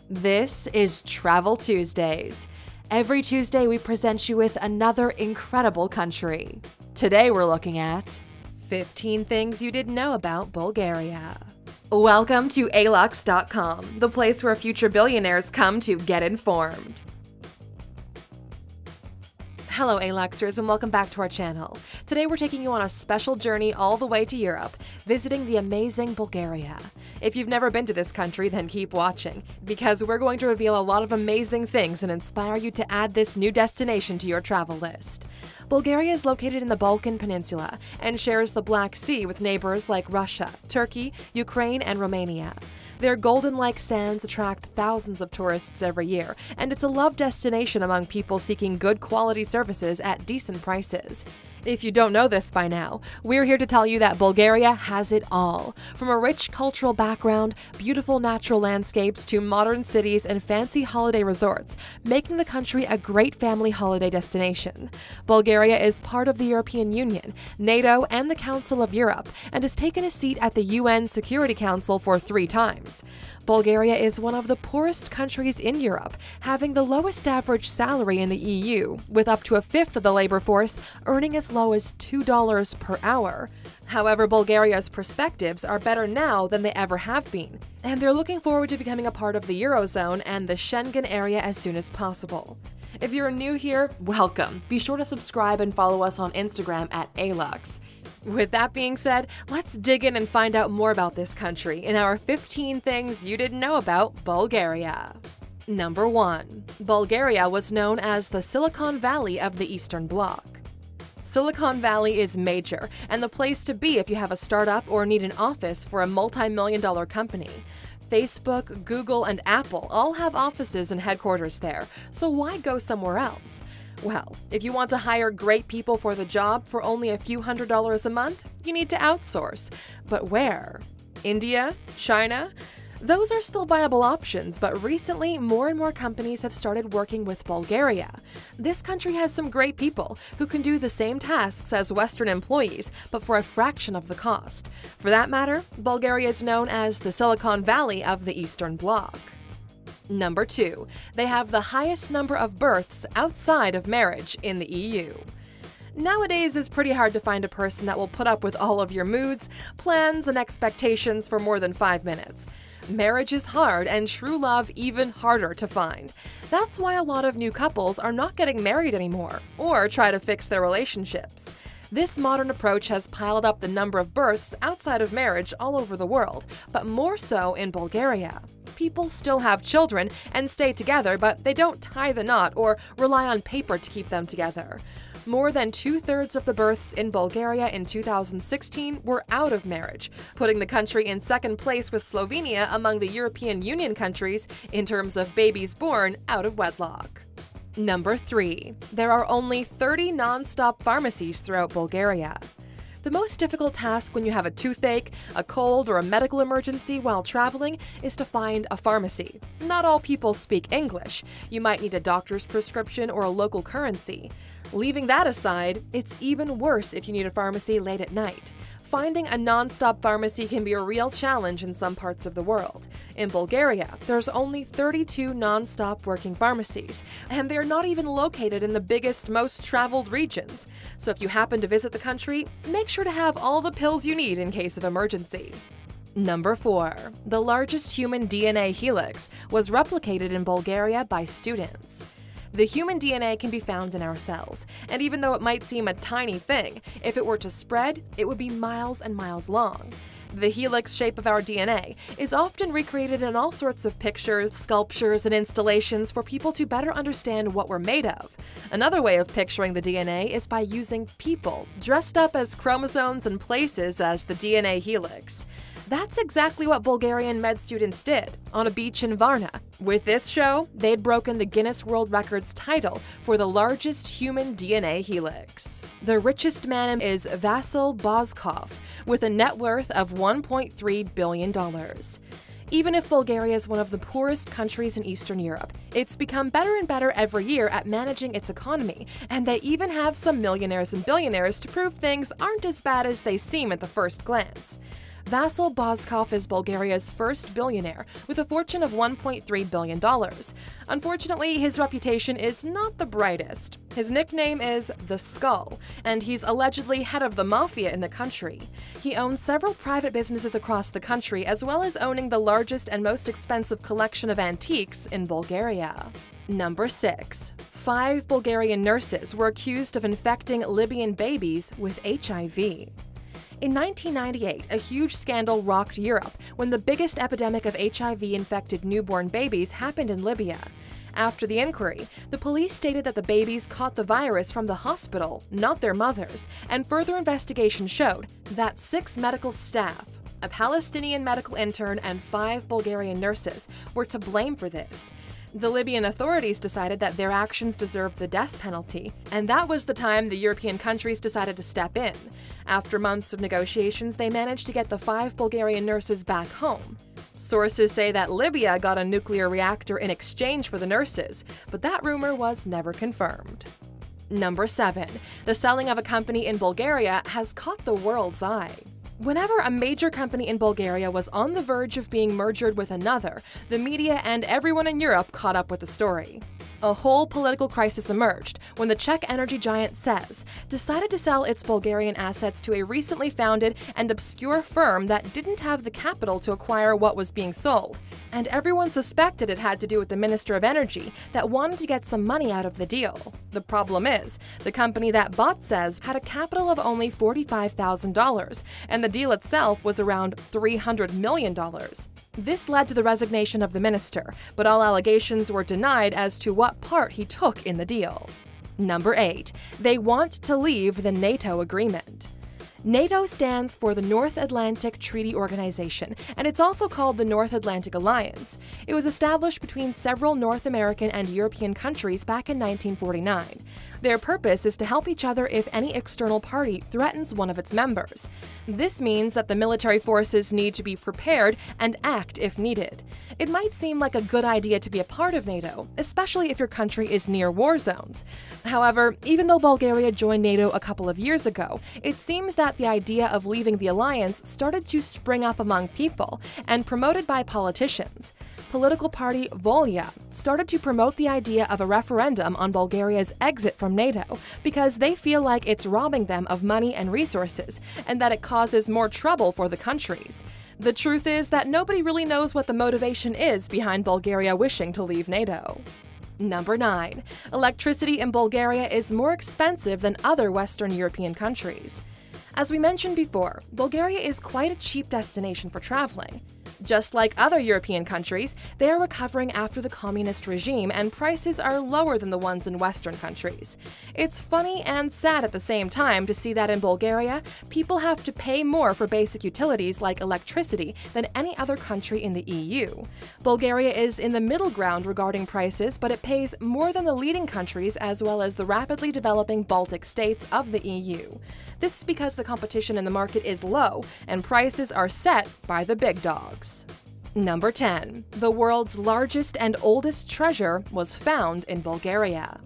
This is Travel Tuesdays. Every Tuesday, we present you with another incredible country. Today, we're looking at 15 things you didn't know about Bulgaria. Welcome to Alux.com, the place where future billionaires come to get informed. Hello Aluxers and welcome back to our channel. Today we're taking you on a special journey all the way to Europe, visiting the amazing Bulgaria. If you've never been to this country, then keep watching, because we're going to reveal a lot of amazing things and inspire you to add this new destination to your travel list. Bulgaria is located in the Balkan Peninsula and shares the Black Sea with neighbors like Russia, Turkey, Ukraine, and Romania. Their golden-like sands attract thousands of tourists every year, and it's a loved destination among people seeking good quality services at decent prices. If you don't know this by now, we're here to tell you that Bulgaria has it all. From a rich cultural background, beautiful natural landscapes, to modern cities and fancy holiday resorts, making the country a great family holiday destination. Bulgaria is part of the European Union, NATO, and the Council of Europe, and has taken a seat at the UN Security Council for 3 times. Bulgaria is one of the poorest countries in Europe, having the lowest average salary in the EU, with up to a fifth of the labor force earning as low as $2 per hour. However, Bulgaria's perspectives are better now than they ever have been, and they're looking forward to becoming a part of the Eurozone and the Schengen area as soon as possible. If you're new here, welcome. Be sure to subscribe and follow us on Instagram at Alux. With that being said, let's dig in and find out more about this country in our 15 things you didn't know about Bulgaria. Number 1. Bulgaria was known as the Silicon Valley of the Eastern Bloc. Silicon Valley is major and the place to be if you have a startup or need an office for a multi-million-dollar company. Facebook, Google, and Apple all have offices and headquarters there, so why go somewhere else? Well, if you want to hire great people for the job for only a few $100s a month, you need to outsource. But where? India? China? Those are still viable options, but recently more and more companies have started working with Bulgaria. This country has some great people who can do the same tasks as Western employees, but for a fraction of the cost. For that matter, Bulgaria is known as the Silicon Valley of the Eastern Bloc. Number 2. They have the highest number of births outside of marriage in the EU. Nowadays, it's pretty hard to find a person that will put up with all of your moods, plans, and expectations for more than 5 minutes. Marriage is hard and true love even harder to find. That's why a lot of new couples are not getting married anymore, or try to fix their relationships. This modern approach has piled up the number of births outside of marriage all over the world, but more so in Bulgaria. People still have children and stay together, but they don't tie the knot or rely on paper to keep them together. More than 2/3 of the births in Bulgaria in 2016 were out of marriage, putting the country in second place with Slovenia among the European Union countries in terms of babies born out of wedlock. Number 3. There are only 30 non-stop pharmacies throughout Bulgaria. The most difficult task when you have a toothache, a cold, or a medical emergency while traveling is to find a pharmacy. Not all people speak English. You might need a doctor's prescription or a local currency. Leaving that aside, it's even worse if you need a pharmacy late at night. Finding a non-stop pharmacy can be a real challenge in some parts of the world. In Bulgaria, there's only 32 non-stop working pharmacies, and they're not even located in the biggest, most traveled regions. So if you happen to visit the country, make sure to have all the pills you need in case of emergency. Number 4. The largest human DNA helix was replicated in Bulgaria by students. The human DNA can be found in our cells, and even though it might seem a tiny thing, if it were to spread, it would be miles and miles long. The helix shape of our DNA is often recreated in all sorts of pictures, sculptures, and installations for people to better understand what we're made of. Another way of picturing the DNA is by using people dressed up as chromosomes and places as the DNA helix. That's exactly what Bulgarian med students did on a beach in Varna. With this show, they'd broken the Guinness World Records title for the largest human DNA helix. The richest man is Vasil Bozkov, with a net worth of $1.3 billion. Even if Bulgaria is one of the poorest countries in Eastern Europe, it's become better and better every year at managing its economy, and they even have some millionaires and billionaires to prove things aren't as bad as they seem at the first glance. Vasil Bozkov is Bulgaria's first billionaire, with a fortune of $1.3 billion. Unfortunately, his reputation is not the brightest. His nickname is The Skull, and he's allegedly head of the mafia in the country. He owns several private businesses across the country, as well as owning the largest and most expensive collection of antiques in Bulgaria. Number 6. 5 Bulgarian nurses were accused of infecting Libyan babies with HIV. In 1998, a huge scandal rocked Europe when the biggest epidemic of HIV-infected newborn babies happened in Libya. After the inquiry, the police stated that the babies caught the virus from the hospital, not their mothers, and further investigation showed that 6 medical staff, a Palestinian medical intern, and 5 Bulgarian nurses were to blame for this. The Libyan authorities decided that their actions deserved the death penalty, and that was the time the European countries decided to step in. After months of negotiations, they managed to get the 5 Bulgarian nurses back home. Sources say that Libya got a nuclear reactor in exchange for the nurses, but that rumor was never confirmed. Number 7. The selling of a company in Bulgaria has caught the world's eye. Whenever a major company in Bulgaria was on the verge of being merged with another, the media and everyone in Europe caught up with the story. A whole political crisis emerged when the Czech energy giant SEZ decided to sell its Bulgarian assets to a recently founded and obscure firm that didn't have the capital to acquire what was being sold, and everyone suspected it had to do with the Minister of Energy that wanted to get some money out of the deal. The problem is, the company that bought SEZ had a capital of only $45,000, and the deal itself was around $300 million. This led to the resignation of the minister, but all allegations were denied as to what part he took in the deal. Number 8. They want to leave the NATO agreement. NATO stands for the North Atlantic Treaty Organization, and it's also called the North Atlantic Alliance. It was established between several North American and European countries back in 1949. Their purpose is to help each other if any external party threatens one of its members. This means that the military forces need to be prepared and act if needed. It might seem like a good idea to be a part of NATO, especially if your country is near war zones. However, even though Bulgaria joined NATO a couple of years ago, it seems that the idea of leaving the alliance started to spring up among people and promoted by politicians. Political party Volya started to promote the idea of a referendum on Bulgaria's exit from NATO because they feel like it's robbing them of money and resources and that it causes more trouble for the countries. The truth is that nobody really knows what the motivation is behind Bulgaria wishing to leave NATO. Number 9. Electricity in Bulgaria is more expensive than other Western European countries. As we mentioned before, Bulgaria is quite a cheap destination for traveling. Just like other European countries, they are recovering after the communist regime and prices are lower than the ones in Western countries. It's funny and sad at the same time to see that in Bulgaria, people have to pay more for basic utilities like electricity than any other country in the EU. Bulgaria is in the middle ground regarding prices, but it pays more than the leading countries as well as the rapidly developing Baltic states of the EU. This is because the competition in the market is low and prices are set by the big dogs. Number 10. The world's largest and oldest treasure was found in Bulgaria.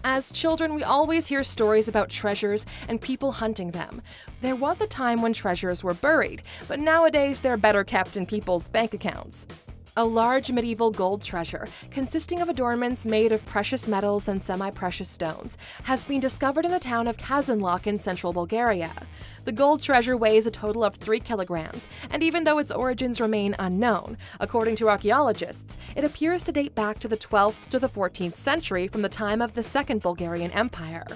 As children, we always hear stories about treasures and people hunting them. There was a time when treasures were buried, but nowadays they're better kept in people's bank accounts. A large medieval gold treasure, consisting of adornments made of precious metals and semi-precious stones, has been discovered in the town of Kazanlak in central Bulgaria. The gold treasure weighs a total of 3 kilograms, and even though its origins remain unknown, according to archaeologists, it appears to date back to the 12th to the 14th century from the time of the Second Bulgarian Empire.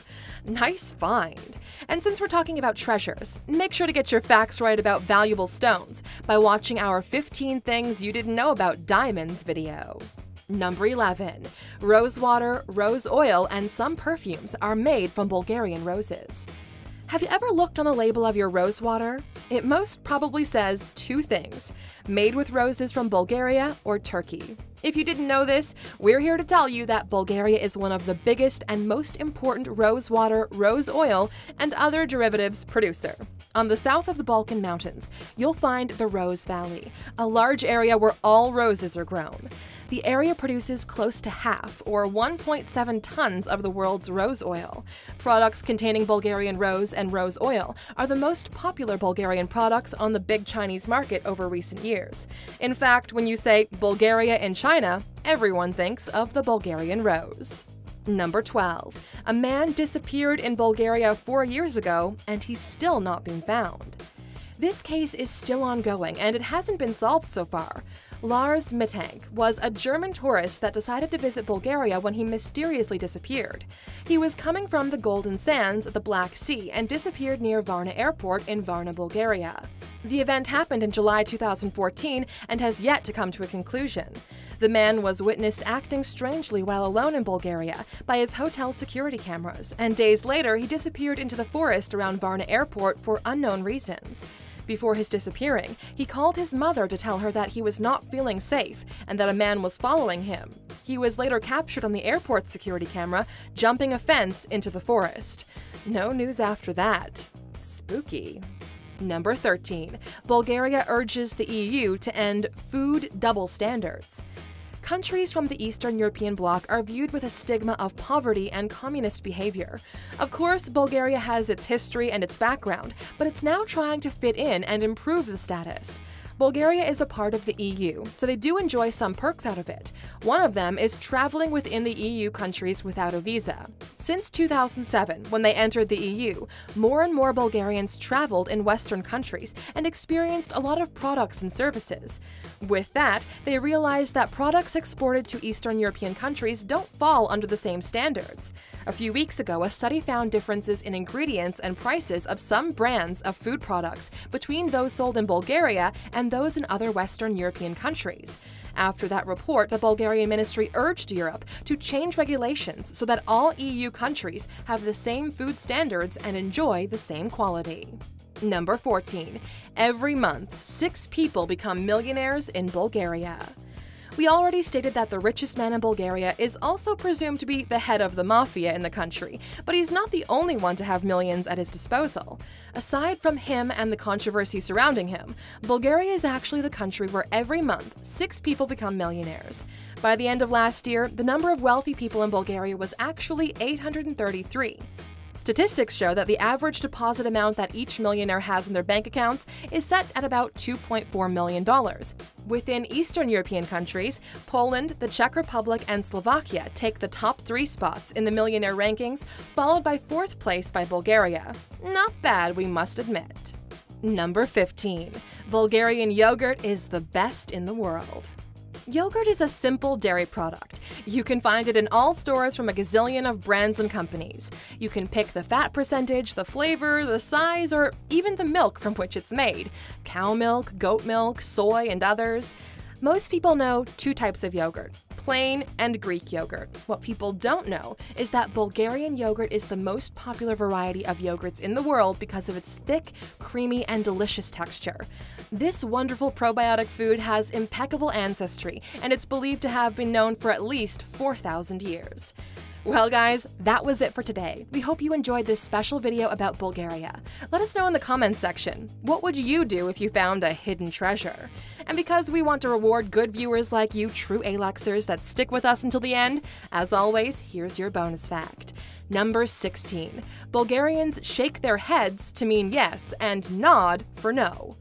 Nice find! And since we're talking about treasures, make sure to get your facts right about valuable stones by watching our 15 Things You Didn't Know About Diamonds video. Number 11. Rosewater, rose oil, and some perfumes are made from Bulgarian roses. Have you ever looked on the label of your rose water? It most probably says 2 things: made with roses from Bulgaria or Turkey. If you didn't know this, we're here to tell you that Bulgaria is one of the biggest and most important rose water, rose oil, and other derivatives producer. On the south of the Balkan Mountains, you'll find the Rose Valley, a large area where all roses are grown. The area produces close to half, or 1.7 tons, of the world's rose oil. Products containing Bulgarian rose and rose oil are the most popular Bulgarian products on the big Chinese market over recent years. In fact, when you say Bulgaria in China, everyone thinks of the Bulgarian rose. Number 12. A man disappeared in Bulgaria 4 years ago, and he's still not been found. This case is still ongoing, and it hasn't been solved so far. Lars Mittank was a German tourist that decided to visit Bulgaria when he mysteriously disappeared. He was coming from the Golden Sands at the Black Sea and disappeared near Varna Airport in Varna, Bulgaria. The event happened in July 2014 and has yet to come to a conclusion. The man was witnessed acting strangely while alone in Bulgaria by his hotel security cameras, and days later he disappeared into the forest around Varna Airport for unknown reasons. Before his disappearing, he called his mother to tell her that he was not feeling safe and that a man was following him. He was later captured on the airport security camera, jumping a fence into the forest. No news after that. Spooky. Number 13. Bulgaria urges the EU to end food double standards. Countries from the Eastern European bloc are viewed with a stigma of poverty and communist behavior. Of course, Bulgaria has its history and its background, but it's now trying to fit in and improve the status. Bulgaria is a part of the EU, so they do enjoy some perks out of it. One of them is traveling within the EU countries without a visa. Since 2007, when they entered the EU, more and more Bulgarians traveled in Western countries and experienced a lot of products and services. With that, they realized that products exported to Eastern European countries don't fall under the same standards. A few weeks ago, a study found differences in ingredients and prices of some brands of food products between those sold in Bulgaria and those in other Western European countries. After that report, the Bulgarian ministry urged Europe to change regulations so that all EU countries have the same food standards and enjoy the same quality. Number 14. Every month, 6 people become millionaires in Bulgaria. We already stated that the richest man in Bulgaria is also presumed to be the head of the mafia in the country, but he's not the only one to have millions at his disposal. Aside from him and the controversy surrounding him, Bulgaria is actually the country where every month 6 people become millionaires. By the end of last year, the number of wealthy people in Bulgaria was actually 833. Statistics show that the average deposit amount that each millionaire has in their bank accounts is set at about $2.4 million. Within Eastern European countries, Poland, the Czech Republic, and Slovakia take the top 3 spots in the millionaire rankings, followed by 4th place by Bulgaria. Not bad, we must admit. Number 15. Bulgarian yogurt is the best in the world. Yogurt is a simple dairy product. You can find it in all stores from a gazillion of brands and companies. You can pick the fat percentage, the flavor, the size, or even the milk from which it's made: cow milk, goat milk, soy, and others. Most people know 2 types of yogurt: plain and Greek yogurt. What people don't know is that Bulgarian yogurt is the most popular variety of yogurts in the world because of its thick, creamy, and delicious texture. This wonderful probiotic food has impeccable ancestry, and it's believed to have been known for at least 4,000 years. Well guys, that was it for today. We hope you enjoyed this special video about Bulgaria. Let us know in the comments section, what would you do if you found a hidden treasure? And because we want to reward good viewers like you true Aluxers that stick with us until the end, as always, here's your bonus fact. Number 16. Bulgarians shake their heads to mean yes and nod for no.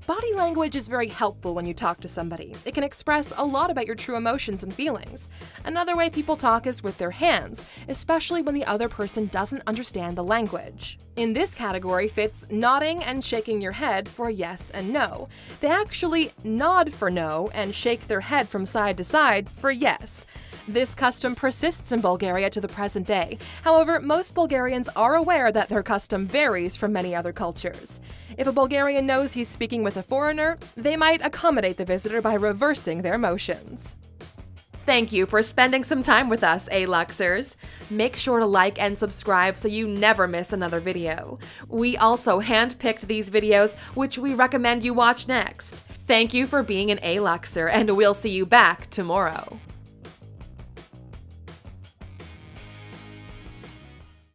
Body language is very helpful when you talk to somebody. It can express a lot about your true emotions and feelings. Another way people talk is with their hands, especially when the other person doesn't understand the language. In this category fits nodding and shaking your head for yes and no. They actually nod for no and shake their head from side to side for yes. This custom persists in Bulgaria to the present day. However, most Bulgarians are aware that their custom varies from many other cultures. If a Bulgarian knows he's speaking with a foreigner, they might accommodate the visitor by reversing their motions. Thank you for spending some time with us, Aluxers. Make sure to like and subscribe so you never miss another video. We also handpicked these videos, which we recommend you watch next. Thank you for being an Aluxer, and we'll see you back tomorrow.